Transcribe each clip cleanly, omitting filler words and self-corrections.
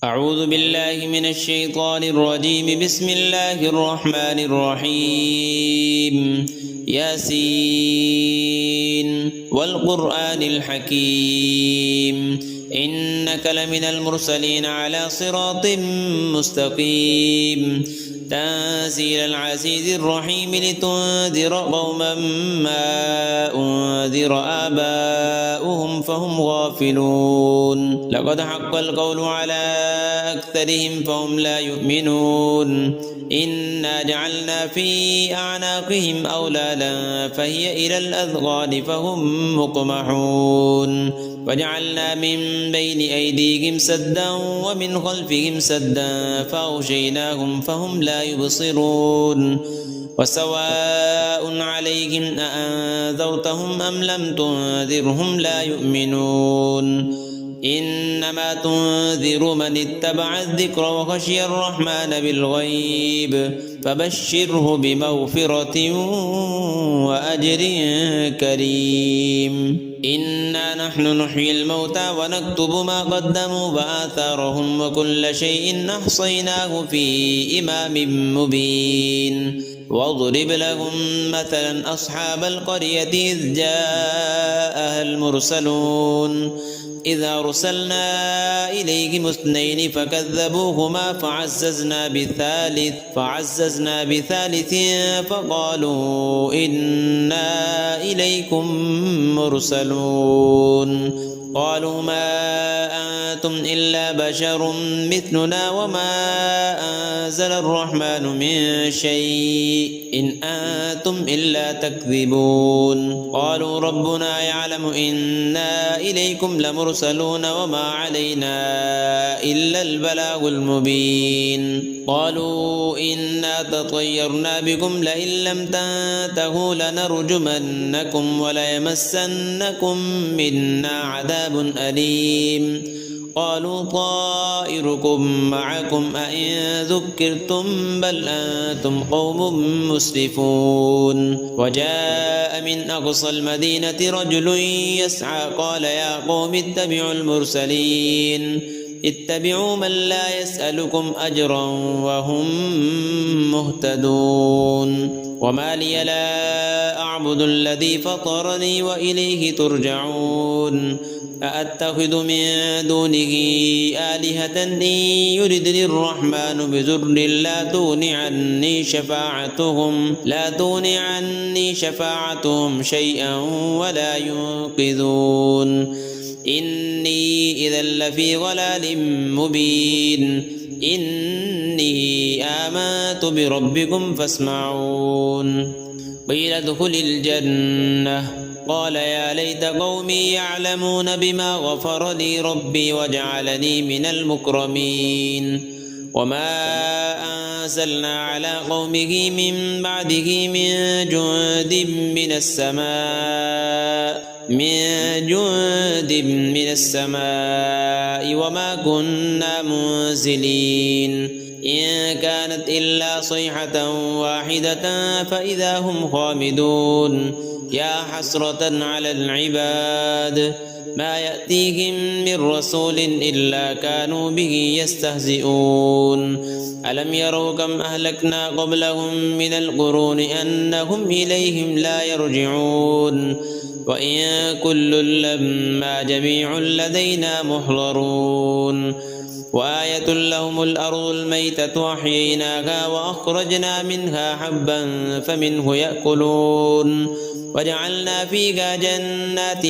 أعوذ بالله من الشيطان الرجيم. بسم الله الرحمن الرحيم. ياسين والقرآن الحكيم إنك لمن المرسلين على صراط مستقيم تنزيل العزيز الرحيم لتنذر قوما ما أنذر آباؤهم فهم غافلون. لقد حق القول على أكثرهم فهم لا يؤمنون. إنا جعلنا في أعناقهم أغلالا فهي إلى الأذقان فهم مقمحون وجعلنا من بين أيديهم سدا ومن خلفهم سدا فأغشيناهم فهم لا يبصرون. وسواء عليهم أأنذرتهم أم لم تنذرهم لا يؤمنون. إنما تنذر من اتبع الذكر وخشي الرحمن بالغيب فبشره بمغفرة وأجر كريم. إنا نحن نحيي الموتى ونكتب ما قدموا وآثارهم وكل شيء أحصيناه في إمام مبين. واضرب لهم مثلا أصحاب القرية إذ جاءها المرسلون إذ أرسلنا إليهم اثنين فكذبوهما فعززنا بثالث فقالوا إنا إليكم مرسلون. قالوا ما أنتم إلا بشر مثلنا وما أنزل الرحمن من شيء إن أنتم إلا تكذبون. قالوا ربنا يعلم إنا إليكم لمرسلون وما علينا إلا البلاغ المبين. قالوا إنا تطيرنا بكم لئن لم تنتهوا لنرجمنكم وليمسنكم منا عذاب أليم. قالوا طائركم معكم أئن ذكرتم بل أنتم قوم مسرفون. وجاء من أقصى المدينة رجل يسعى قال يا قوم اتبعوا المرسلين اتبعوا من لا يسألكم أجرا وهم مهتدون. وما لي لا أعبد الذي فطرني وإليه ترجعون. أأتخذ من دونه آلهة إن يردني الرحمن بضر لا تغن عني شفاعتهم شيئا ولا ينقذون. إني إذا لفي ضلال مبين. إني آمنت بربكم فاسمعون. قيل ادخل الجنة قال يا ليت قومي يعلمون بما غفر لي ربي وجعلني من المكرمين. وما أنزلنا على قومه من بعده من جند من السماء وما كنا منزلين. إن كانت إلا صيحة واحدة فإذا هم خامدون. يا حسرة على العباد ما يأتيهم من رسول إلا كانوا به يستهزئون. ألم يروا كم أهلكنا قبلهم من القرون أنهم إليهم لا يرجعون. وإن كل لما جميع لدينا محضرون. وآية لهم الأرض الميتة أحييناها وأخرجنا منها حبا فمنه يأكلون. وجعلنا فيها جنات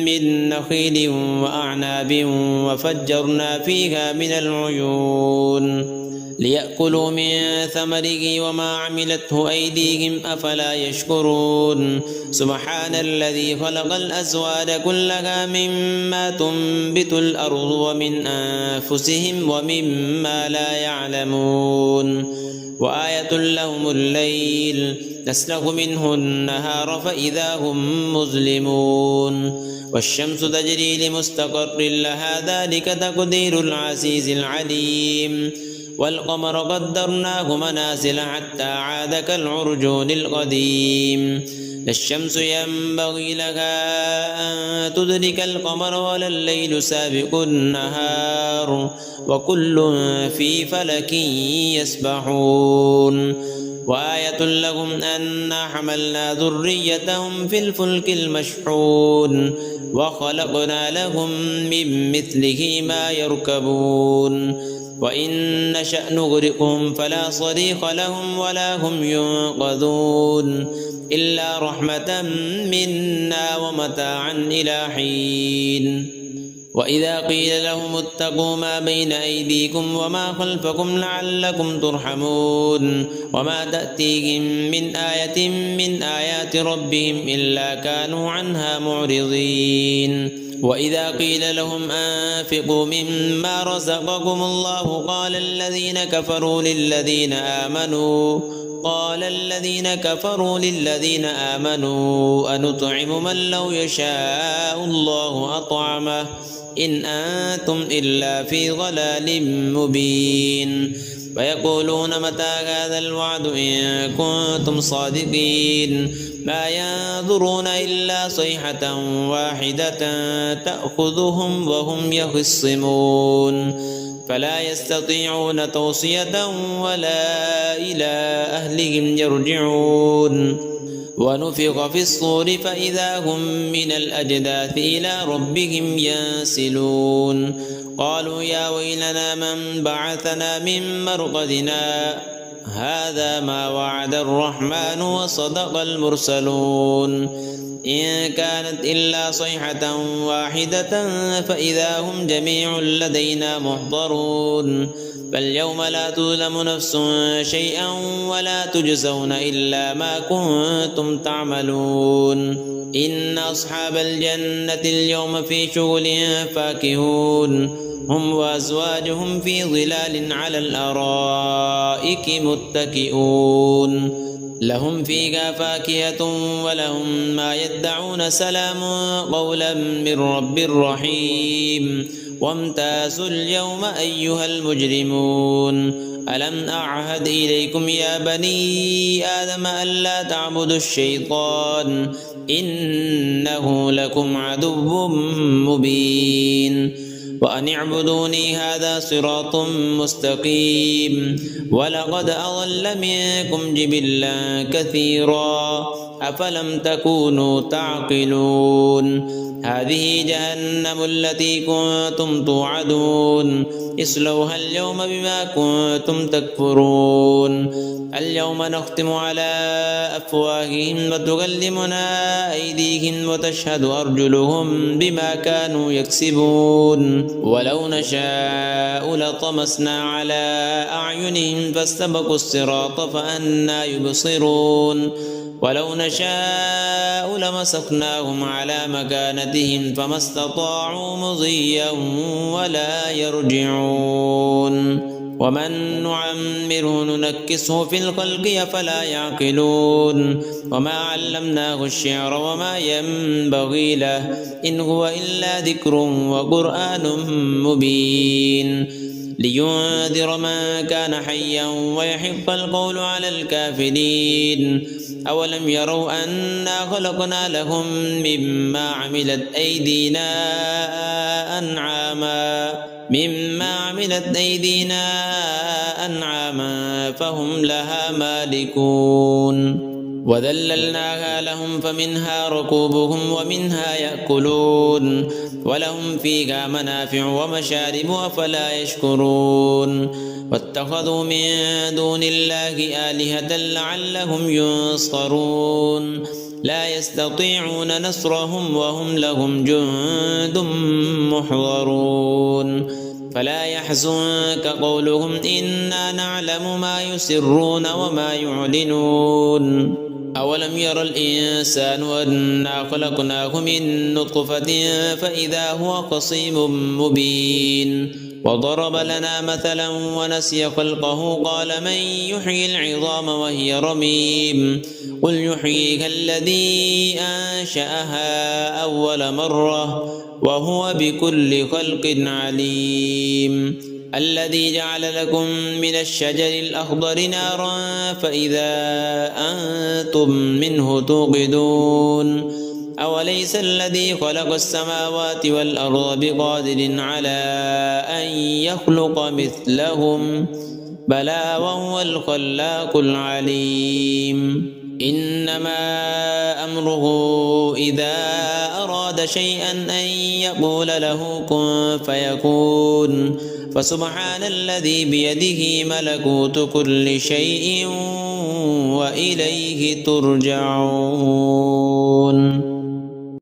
من نخيل وأعناب وفجرنا فيها من العيون ليأكلوا من ثمره وما عملته أيديهم أفلا يشكرون. سبحان الذي خلق الأزواج كلها مما تنبت الأرض ومن أنفسهم ومما لا يعلمون. وآية لهم الليل نسلخ منه النهار فإذا هم مظلمون. والشمس تجري لمستقر لها ذلك تقدير العزيز العليم. والقمر قدرناه منازل حتى عاد كالعرجون القديم. لا الشمس ينبغي لها أن تدرك القمر ولا الليل سابق النهار وكل في فلك يسبحون وآية لهم أنا حملنا ذريتهم في الفلك المشحون وخلقنا لهم من مثله ما يركبون وإن نشأ نغرقهم فلا صريخ لهم ولا هم ينقذون إلا رحمة منا ومتاعا إلى حين وإذا قيل لهم اتقوا ما بين أيديكم وما خلفكم لعلكم ترحمون وما تأتيهم من آية من آيات ربهم إلا كانوا عنها معرضين وإذا قيل لهم أنفقوا مما رزقكم الله قال الذين كفروا للذين آمنوا أنطعم من لو يشاء الله أطعمه إن أنتم إلا في ضلال مبين ويقولون متى هذا الوعد إن كنتم صادقين ما ينظرون إلا صيحة واحدة تأخذهم وهم يخصمون فلا يستطيعون توصية ولا إلى أهلهم يرجعون ونفخ في الصور فإذا هم من الأجداث إلى ربهم ينسلون قالوا يا ويلنا من بعثنا من مرقدنا هذا ما وعد الرحمن وصدق المرسلون إن كانت إلا صيحة واحدة فإذا هم جميع لدينا محضرون فاليوم لا تظلم نفس شيئا ولا تجزون إلا ما كنتم تعملون إن أصحاب الجنة اليوم في شغل فاكهون هم وأزواجهم في ظلال على الأرائك متكئون لهم فيها فاكهة ولهم ما يدعون سلام قولا من رب رحيم وامتازوا اليوم أيها المجرمون ألم أعهد إليكم يا بني آدم ألا تعبدوا الشيطان إنه لكم عدو مبين وأن اعبدوني هذا صراط مستقيم ولقد أضل منكم جبلا كثيرا أفلم تكونوا تعقلون هذه جهنم التي كنتم توعدون اصلوها اليوم بما كنتم تكفرون اليوم نختم على أفواههم وتكلمنا أيديهم وتشهد أرجلهم بما كانوا يكسبون ولو نشاء لطمسنا على أعينهم فاستبقوا الصراط فأنى يبصرون ولو نشاء لمسخناهم على مكانتهم فما استطاعوا مضيا ولا يرجعون ومن نعمره ننكسه في الخلق أفلا يعقلون وما علمناه الشعر وما ينبغي له إن هو إلا ذكر وقرآن مبين لينذر من كان حيا ويحق القول على الكافرين أولم يروا أنا خلقنا لهم مما عملت أيدينا أنعاما فهم لها مالكون وذللناها لهم فمنها ركوبهم ومنها يأكلون ولهم فيها منافع ومشارب أفلا يشكرون واتخذوا من دون الله آلهة لعلهم ينصرون لا يستطيعون نصرهم وهم لهم جند محضرون فلا يحزنك قولهم إنا نعلم ما يسرون وما يعلنون أولم ير الإنسان أنا خلقناه من نطفة فإذا هو خصيم مبين وضرب لنا مثلا ونسي خلقه قال من يحيي العظام وهي رميم قل يحييها الذي أنشأها أول مرة وهو بكل خلق عليم الذي جعل لكم من الشجر الأخضر نارا فإذا أنتم منه توقدون أوليس الذي خلق السماوات والأرض بقادر على أن يخلق مثلهم بلى وهو الخلاق العليم إنما أمره إذا أراد شيئا أن يقول له كن فيكون فسبحان الذي بيده ملكوت كل شيء وإليه ترجعون.